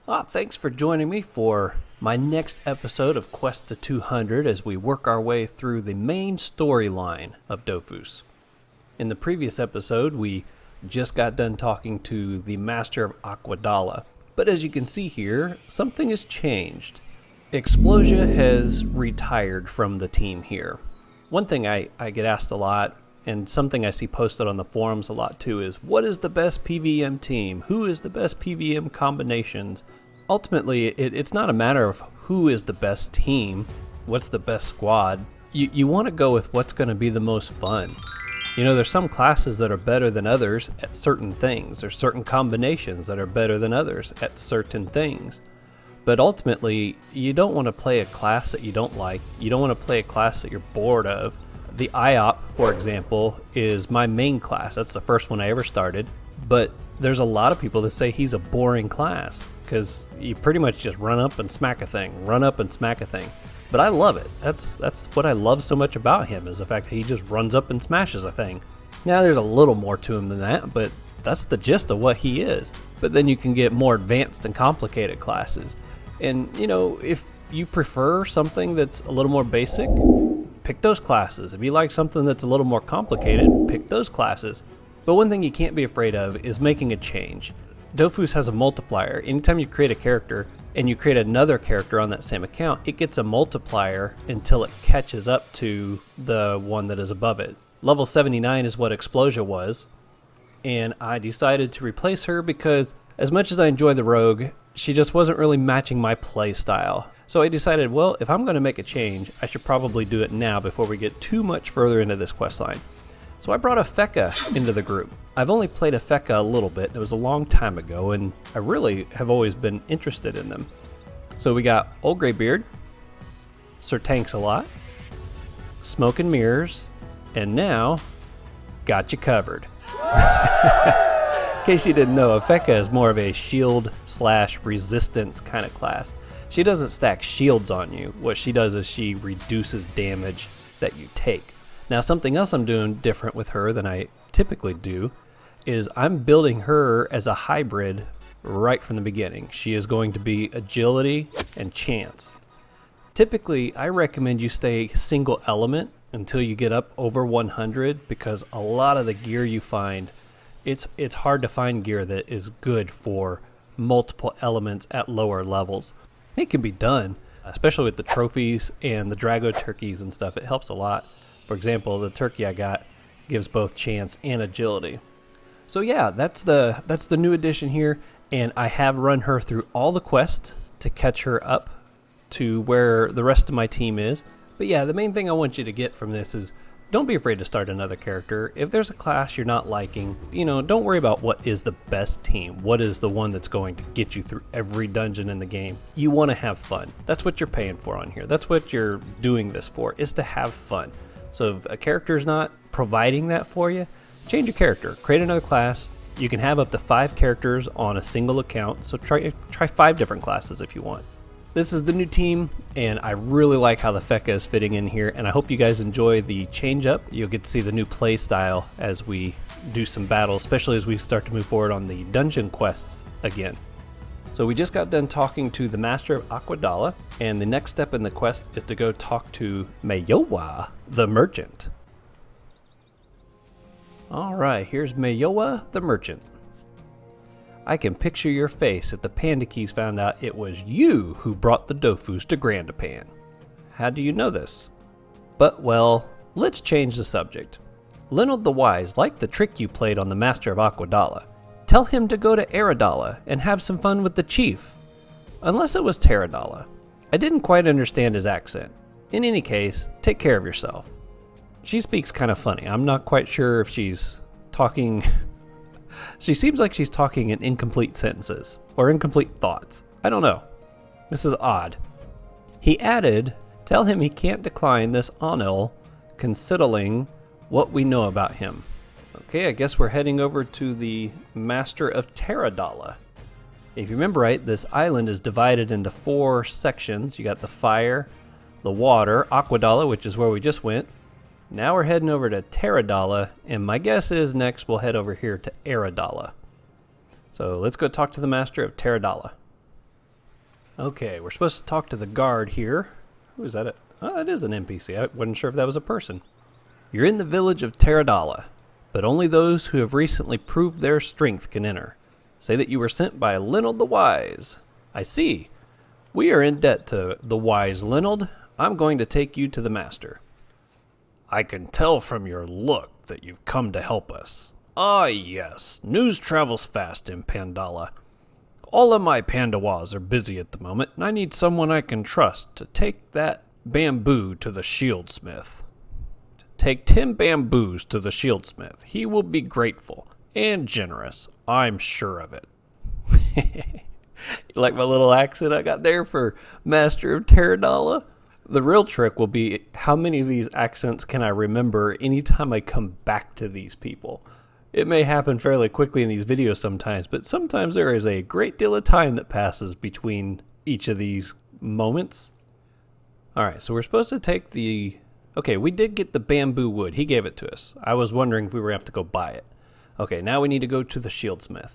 Thanks for joining me for my next episode of Quest to 200 as we work our way through the main storyline of Dofus. In the previous episode, we just got done talking to the Master of Dalla, but as you can see here, something has changed. Explosia has retired from the team here. One thing I get asked a lot, and something I see posted on the forums a lot too, is what is the best PVM team? Who is the best PVM combinations? Ultimately, it's not a matter of who is the best team, what's the best squad. You want to go with what's going to be the most fun. You know, there's some classes that are better than others at certain things. There's certain combinations that are better than others at certain things. But ultimately, you don't want to play a class that you don't like. You don't want to play a class that you're bored of. The IOP, for example, is my main class. That's the first one I ever started. But there's a lot of people that say he's a boring class because you pretty much just run up and smack a thing, run up and smack a thing. But I love it. That's what I love so much about him, is the fact that he just runs up and smashes a thing. Now there's a little more to him than that, but that's the gist of what he is. But then you can get more advanced and complicated classes. And, you know, if you prefer something that's a little more basic, pick those classes. If you like something that's a little more complicated, pick those classes. But one thing you can't be afraid of is making a change. Dofus has a multiplier. Anytime you create a character and you create another character on that same account, it gets a multiplier until it catches up to the one that is above it. Level 79 is what Explosia was, and I decided to replace her because as much as I enjoy the rogue, she just wasn't really matching my play style. So I decided, well, if I'm going to make a change, I should probably do it now before we get too much further into this questline. So I brought a Feka into the group. I've only played a Feka a little bit. It was a long time ago, and I really have always been interested in them. So we got Old Greybeard, Sir Tanks-a-Lot, Smoke and Mirrors, and now, got you covered. In case you didn't know, a Feka is more of a shield/resistance kind of class. She doesn't stack shields on you. What she does is she reduces damage that you take. Now, something else I'm doing different with her than I typically do is I'm building her as a hybrid right from the beginning. She is going to be agility and chance. Typically, I recommend you stay single element until you get up over 100 because a lot of the gear you find, it's hard to find gear that is good for multiple elements at lower levels. It can be done, especially with the trophies and the Drago turkeys and stuff. It helps a lot. For example, the turkey I got gives both chance and agility. So yeah, that's the new addition here, and I have run her through all the quests to catch her up to where the rest of my team is. But yeah, the main thing I want you to get from this is don't be afraid to start another character. If there's a class you're not liking, you know, don't worry about what is the best team. What is the one that's going to get you through every dungeon in the game. You want to have fun. That's what you're paying for on here. That's what you're doing this for, is to have fun. So if a character is not providing that for you, change your character. Create another class. You can have up to 5 characters on a single account, so try 5 different classes if you want. This is the new team, and I really like how the Feka is fitting in here, and I hope you guys enjoy the change up. You'll get to see the new play style as we do some battles, especially as we start to move forward on the dungeon quests again. So we just got done talking to the Master of Dalla, and the next step in the quest is to go talk to Mayowa, the Merchant. Alright, here's Mayowa, the Merchant. I can picture your face if the Panda Keys found out it was you who brought the Dofus to Grandapan. How do you know this? But, well, let's change the subject. Lenold the Wise liked the trick you played on the Master of Dalla. Tell him to go to Arid and have some fun with the chief. Unless it was Dalla. I didn't quite understand his accent. In any case, take care of yourself. She speaks kind of funny. I'm not quite sure if she's talking... She seems like she's talking in incomplete sentences, or incomplete thoughts. I don't know. This is odd. He added, tell him he can't decline this Anil, considering what we know about him. Okay, I guess we're heading over to the Master of Dalla. If you remember right, this island is divided into 4 sections. You got the fire, the water, Dalla, which is where we just went. Now we're heading over to Dalla, and my guess is next we'll head over here to Arid. So let's go talk to the Master of Dalla. Okay, we're supposed to talk to the guard here. Who is that? Oh, that is an NPC. I wasn't sure if that was a person. You're in the village of Dalla, but only those who have recently proved their strength can enter. Say that you were sent by Linold the Wise. I see. We are in debt to the wise Linold. I'm going to take you to the master. I can tell from your look that you've come to help us. Ah, yes. News travels fast in Pandala. All of my Pandawas are busy at the moment, and I need someone I can trust to take that bamboo to the shieldsmith. Take 10 bamboos to the shieldsmith. He will be grateful and generous. I'm sure of it. You like my little accent I got there for Master of Dalla? The real trick will be how many of these accents can I remember anytime I come back to these people. It may happen fairly quickly in these videos sometimes, but sometimes there is a great deal of time that passes between each of these moments. Alright, so we're supposed to take the... Okay, we did get the bamboo wood. He gave it to us. I was wondering if we were going to have to go buy it. Okay, now we need to go to the shieldsmith.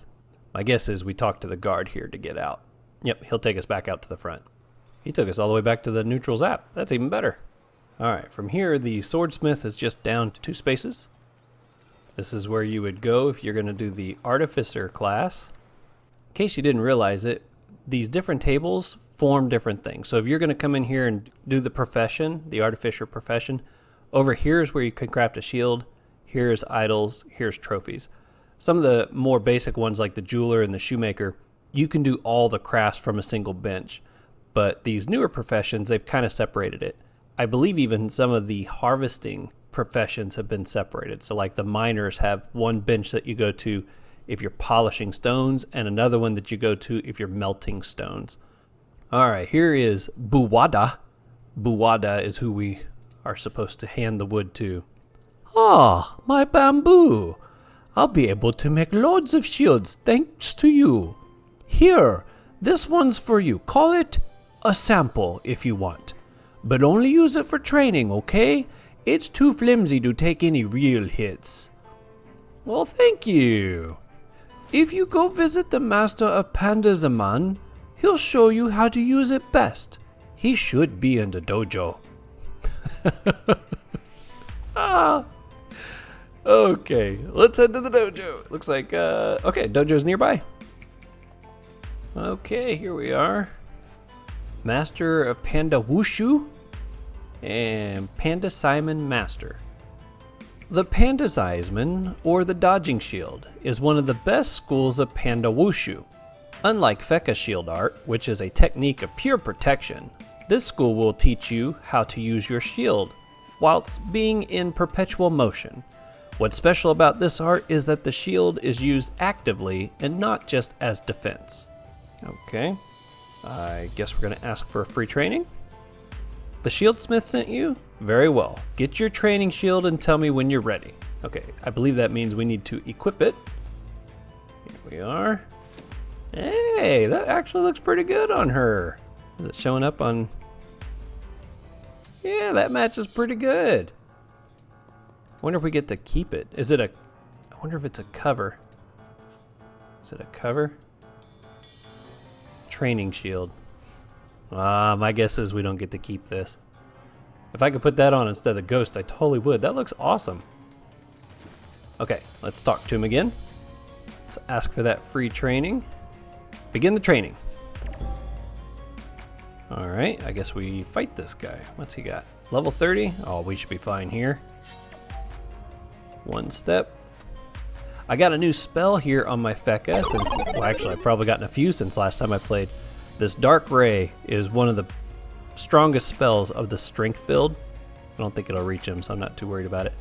My guess is we talk to the guard here to get out. Yep, he'll take us back out to the front. He took us all the way back to the neutral zap. That's even better. Alright, from here the swordsmith is just down 2 spaces. This is where you would go if you're going to do the artificer class. In case you didn't realize it, these different tables form different things. So if you're going to come in here and do the profession, the artificer profession, over here is where you can craft a shield. Here's idols, here's trophies. Some of the more basic ones like the jeweler and the shoemaker, you can do all the crafts from a single bench. But these newer professions, they've kind of separated it. I believe even some of the harvesting professions have been separated. So like the miners have one bench that you go to if you're polishing stones and another one that you go to if you're melting stones. All right, here is Buwada. Buwada is who we are supposed to hand the wood to. Ah, my bamboo. I'll be able to make loads of shields thanks to you. Here, this one's for you. Call it a sample if you want. But only use it for training, okay? It's too flimsy to take any real hits. Well, thank you. If you go visit the master of Pandala, he'll show you how to use it best. He should be in the dojo. Okay, let's head to the dojo. Looks like, okay, dojo's nearby. Okay, here we are. Master of Panda Wushu and Panda Simon Master. The Panda Simon, or the Dodging Shield, is one of the best schools of Panda Wushu. Unlike Feka Shield Art, which is a technique of pure protection, this school will teach you how to use your shield whilst being in perpetual motion. What's special about this art is that the shield is used actively and not just as defense. Okay, I guess we're going to ask for a free training. The shieldsmith sent you? Very well. Get your training shield and tell me when you're ready. Okay, I believe that means we need to equip it. Here we are. Hey, that actually looks pretty good on her. Is it showing up on... Yeah, that matches pretty good. I wonder if we get to keep it. Is it a... I wonder if it's a cover. Is it a cover? Training shield. My guess is we don't get to keep this. If I could put that on instead of the ghost, I totally would. That looks awesome. Okay, let's talk to him again. Let's ask for that free training. Begin the training. Alright, I guess we fight this guy. What's he got? Level 30? Oh, we should be fine here. One step. I got a new spell here on my Feka since, well actually I've probably gotten a few since last time I played. This Dark Ray is one of the strongest spells of the strength build. I don't think it'll reach him, so I'm not too worried about it.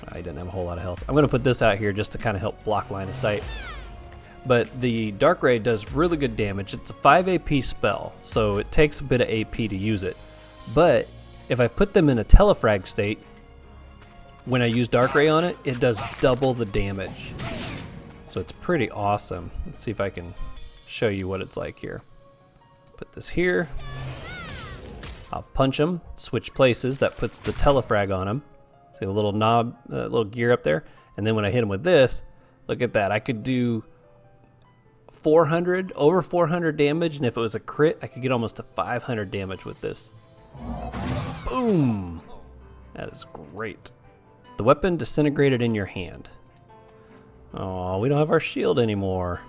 I didn't have a whole lot of health. I'm going to put this out here just to kind of help block line of sight. But the Dark Ray does really good damage. It's a 5 AP spell, so it takes a bit of AP to use it. But if I put them in a telefrag state, when I use Dark Ray on it, it does double the damage. So it's pretty awesome. Let's see if I can show you what it's like here. Put this here. I'll punch him, switch places. That puts the telefrag on him. See the little knob, little gear up there? And then when I hit him with this, look at that. I could do 400, over 400 damage, and if it was a crit, I could get almost to 500 damage with this. Boom! That is great. The weapon disintegrated in your hand. Oh, we don't have our shield anymore.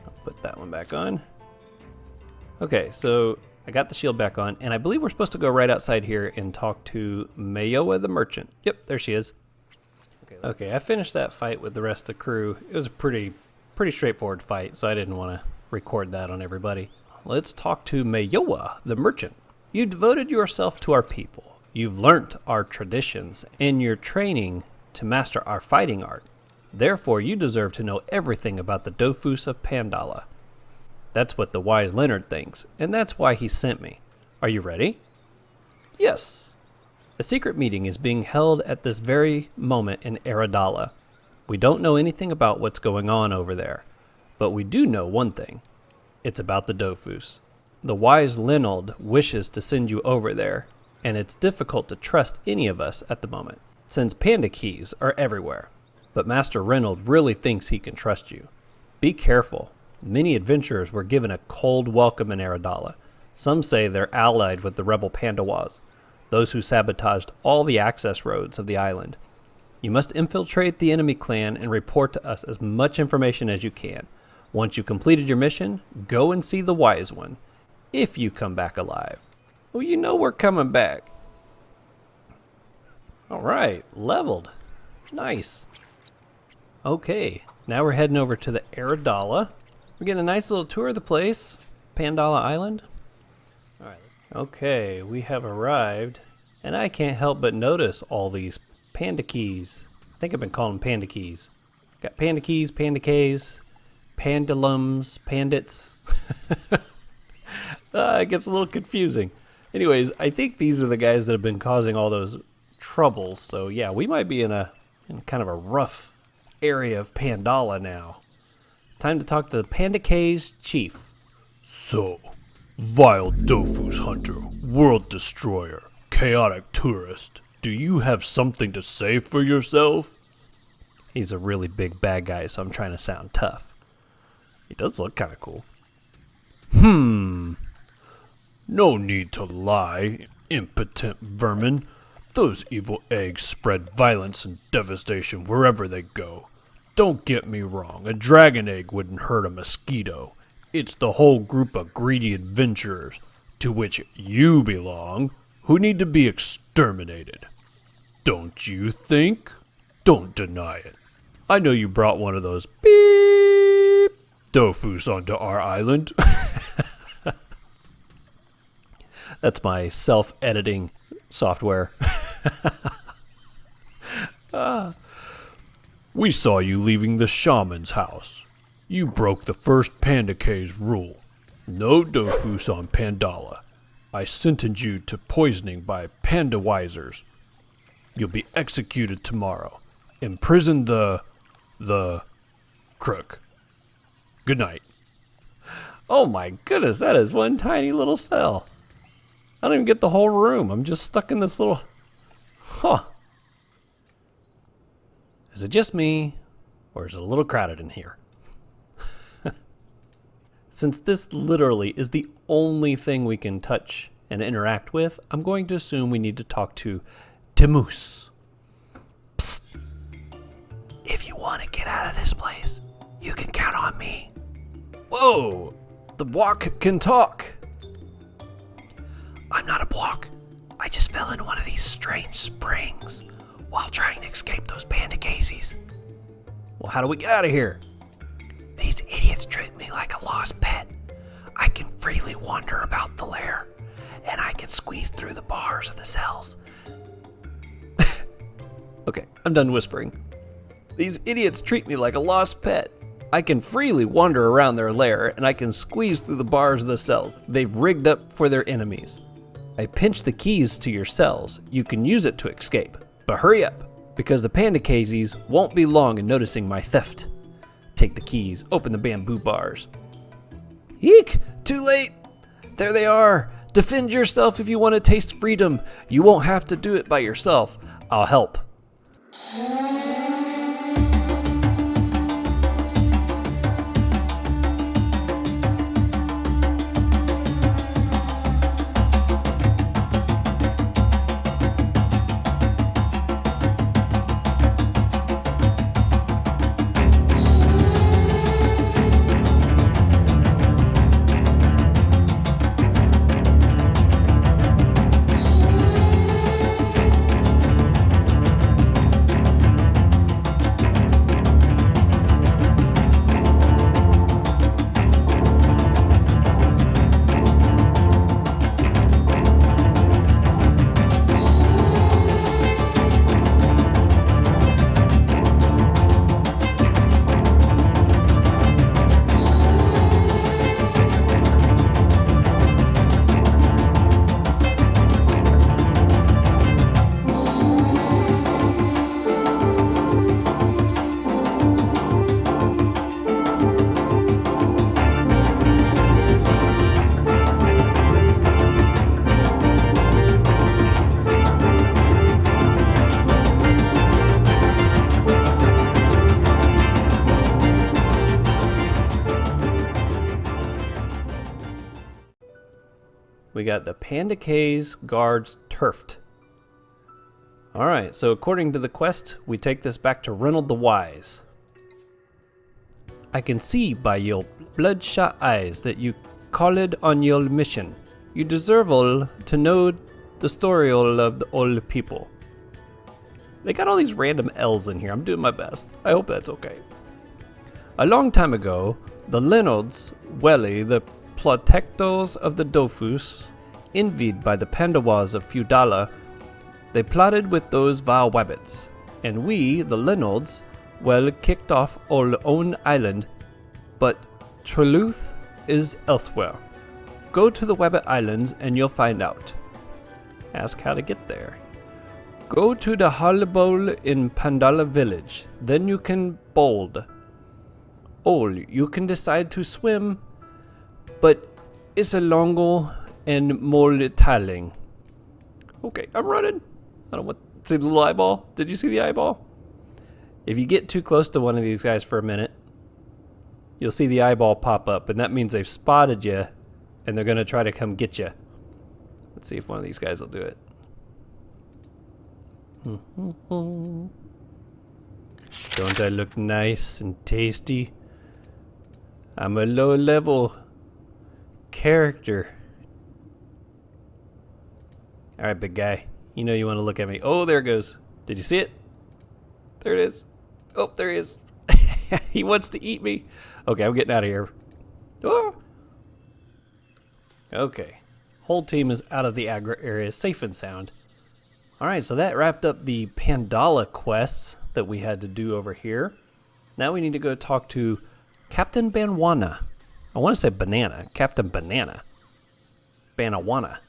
I'll put that one back on. Okay, so I got the shield back on, and I believe we're supposed to go right outside here and talk to Mayoa the merchant. Yep, there she is. Okay, I finished that fight with the rest of the crew. It was a pretty straightforward fight, so I didn't want to record that on everybody. Let's talk to Mayoa the merchant. You devoted yourself to our people. You've learnt our traditions, and you're training to master our fighting art. Therefore, you deserve to know everything about the Dofus of Pandala. That's what the wise Leonard thinks, and that's why he sent me. Are you ready? Yes. A secret meeting is being held at this very moment in Dalla. We don't know anything about what's going on over there, but we do know one thing. It's about the Dofus. The wise Leonard wishes to send you over there, and it's difficult to trust any of us at the moment, since panda keys are everywhere. But Master Reynolds really thinks he can trust you. Be careful. Many adventurers were given a cold welcome in Dalla. Some say they're allied with the rebel Pandawas, those who sabotaged all the access roads of the island. You must infiltrate the enemy clan and report to us as much information as you can. Once you've completed your mission, go and see the wise one, if you come back alive. Well, you know we're coming back. All right, leveled. Nice. Okay, now we're heading over to the Dalla. We're getting a nice little tour of the place, Pandala Island. All right. Okay, we have arrived, and I can't help but notice all these panda keys. I think I've been calling them panda keys. Got panda keys, panda Ks, pandalums, pandits. It gets a little confusing. Anyways, I think these are the guys that have been causing all those troubles. So yeah, we might be in kind of a rough area of Pandala now. Time to talk to the Panda K's chief. So, vile Dofus hunter, world destroyer, chaotic tourist, do you have something to say for yourself? He's a really big bad guy, so I'm trying to sound tough. He does look kind of cool. No need to lie, impotent vermin. Those evil eggs spread violence and devastation wherever they go. Don't get me wrong, a dragon egg wouldn't hurt a mosquito. It's the whole group of greedy adventurers, to which you belong, who need to be exterminated. Don't you think? Don't deny it. I know you brought one of those beep Dofus onto our island. That's my self-editing software. We saw you leaving the shaman's house. You broke the first Panda K's rule. No Dofus on Pandala. I sentenced you to poisoning by panda wisers. You'll be executed tomorrow. Imprison the crook. Good night. Oh my goodness, that is one tiny little cell. I don't even get the whole room. I'm just stuck in this little... Is it just me, or is it a little crowded in here? Since this literally is the only thing we can touch and interact with, I'm going to assume we need to talk to Timus. Psst. If you want to get out of this place, you can count on me. Whoa! The block can talk. I'm not a block. I just fell in one of these strange springs while trying to escape those panda gazies. Well, how do we get out of here? These idiots treat me like a lost pet. I can freely wander about the lair, and I can squeeze through the bars of the cells. Okay, I'm done whispering. These idiots treat me like a lost pet. I can freely wander around their lair, and I can squeeze through the bars of the cells they've rigged up for their enemies. I pinched the keys to your cells. You can use it to escape. But hurry up, because the panda K's won't be long in noticing my theft. Take the keys, open the bamboo bars. Eek! Too late! There they are! Defend yourself if you want to taste freedom. You won't have to do it by yourself. I'll help. We got the Panda K's guards turfed. Alright, so according to the quest, we take this back to Reynold the Wise. I can see by your bloodshot eyes that you called on your mission. You deserve all to know the story all of the old people. They got all these random L's in here. I'm doing my best. I hope that's okay. A long time ago, the Leonards, Welly, the protectors of the Dofus, envied by the Pandawas of Dalla, they plotted with those vile Wabbits, and we, the Leonards, kicked off our own island, but truth is elsewhere. Go to the Wabbit Islands and you'll find out. Ask how to get there. Go to the Bowl in Pandala village, then you can bold. You can decide to swim, but it's a longer and more tiring. Okay, I'm running. I don't want to see the little eyeball. Did you see the eyeball? If you get too close to one of these guys for a minute, you'll see the eyeball pop up, and that means they've spotted you, and they're going to try to come get you. Let's see if one of these guys will do it. Don't I look nice and tasty? I'm a low-level character. Alright, big guy. You know you want to look at me. Oh, there it goes. Did you see it? There it is. Oh, there he is. He wants to eat me. Okay, I'm getting out of here. Oh. Okay. Whole team is out of the aggro area, safe and sound. Alright, so that wrapped up the Pandala quests that we had to do over here. Now we need to go talk to Captain Banwana. I want to say Banana. Captain Banana. Banawana.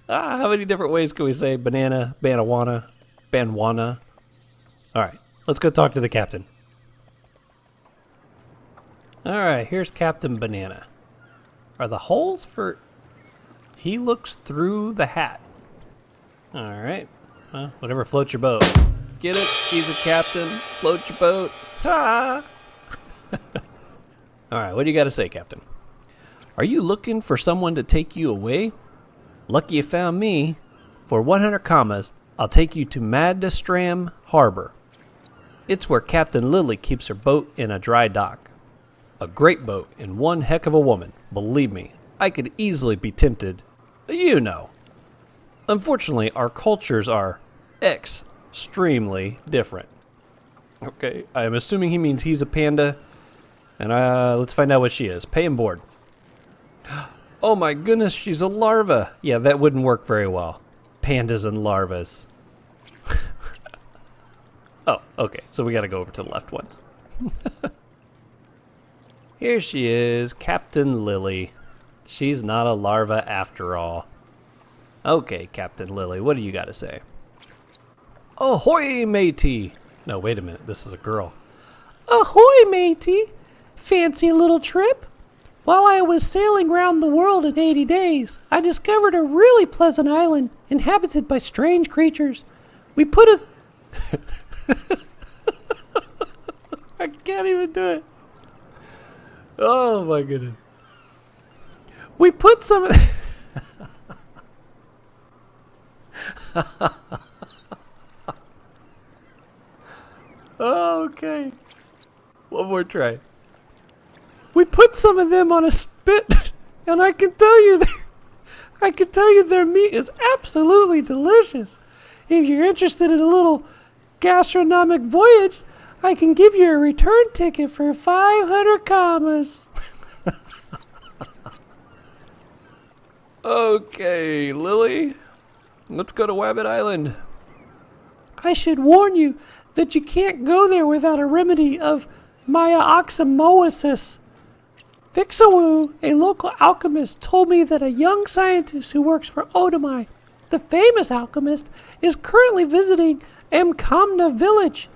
How many different ways can we say banana, Banawana, Banwana? Alright, let's go talk to the captain. Alright, here's Captain Banana. Are the holes for... He looks through the hat. Alright. Well, whatever floats your boat. Get it? He's a captain. Float your boat. Ha! Alright, what do you got to say, Captain? Are you looking for someone to take you away? Lucky you found me. For 100 commas, I'll take you to Madastram Harbor. It's where Captain Lily keeps her boat in a dry dock. A great boat and one heck of a woman. Believe me, I could easily be tempted. You know. Unfortunately, our cultures are extremely different. Okay, I'm assuming he means he's a panda. And let's find out what she is. Pay and board. Oh my goodness, she's a larva. Yeah, that wouldn't work very well. Pandas and larvas. Oh, okay, so we gotta go over to the left once. Here she is, Captain Lily. She's not a larva after all. Okay, Captain Lily, what do you got to say? Ahoy, matey! No, wait a minute, this is a girl. Ahoy, matey! Fancy a little trip? While I was sailing around the world in 80 days, I discovered a really pleasant island inhabited by strange creatures. We put a... I can't even do it. Oh my goodness. We put some of... Okay. One more try. We put some of them on a spit, and I can tell you their meat is absolutely delicious. If you're interested in a little gastronomic voyage, I can give you a return ticket for 500 commas. Okay, Lily, let's go to Wabbit Island. I should warn you that you can't go there without a remedy of myoximosis. Fixawoo, a local alchemist, told me that a young scientist who works for Odamai, the famous alchemist, is currently visiting Incarnam village.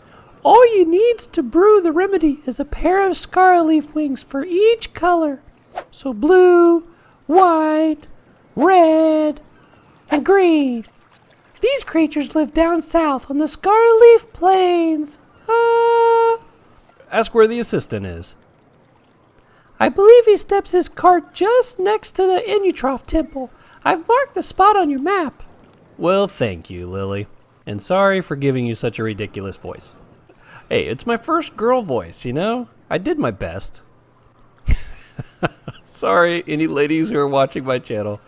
All you need to brew the remedy is a pair of scarleaf wings for each color. So blue, white, red, and green. These creatures live down south on the Scarleaf Plains. Ask where the assistant is. I believe he steps his cart just next to the Inutroph temple. I've marked the spot on your map. Well, thank you, Lily. And sorry for giving you such a ridiculous voice. Hey, it's my first girl voice, you know? I did my best. Sorry, any ladies who are watching my channel.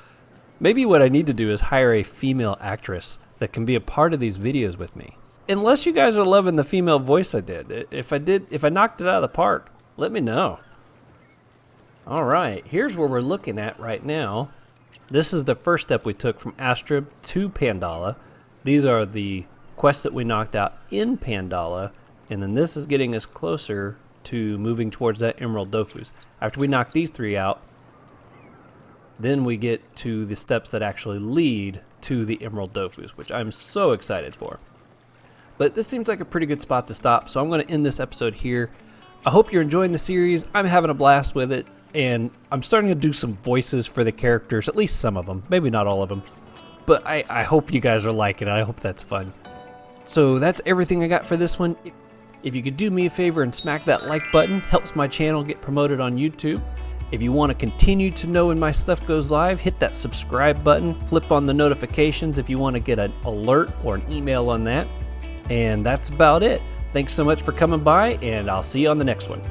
Maybe what I need to do is hire a female actress that can be a part of these videos with me. Unless you guys are loving the female voice I did. If I knocked it out of the park, let me know. All right, here's where we're looking at right now. This is the first step we took from Astrib to Pandala. These are the quests that we knocked out in Pandala, and then this is getting us closer to moving towards that Emerald Dofus. After we knock these 3 out, then we get to the steps that actually lead to the Emerald Dofus, which I'm so excited for. But this seems like a pretty good spot to stop, so I'm going to end this episode here. I hope you're enjoying the series. I'm having a blast with it, and I'm starting to do some voices for the characters, at least some of them, maybe not all of them. But I hope you guys are liking it. I hope that's fun. So that's everything I got for this one. If you could do me a favor and smack that like button, helps my channel get promoted on YouTube. If you want to continue to know when my stuff goes live, hit that subscribe button, flip on the notifications if you want to get an alert or an email on that. And that's about it. Thanks so much for coming by, and I'll see you on the next one.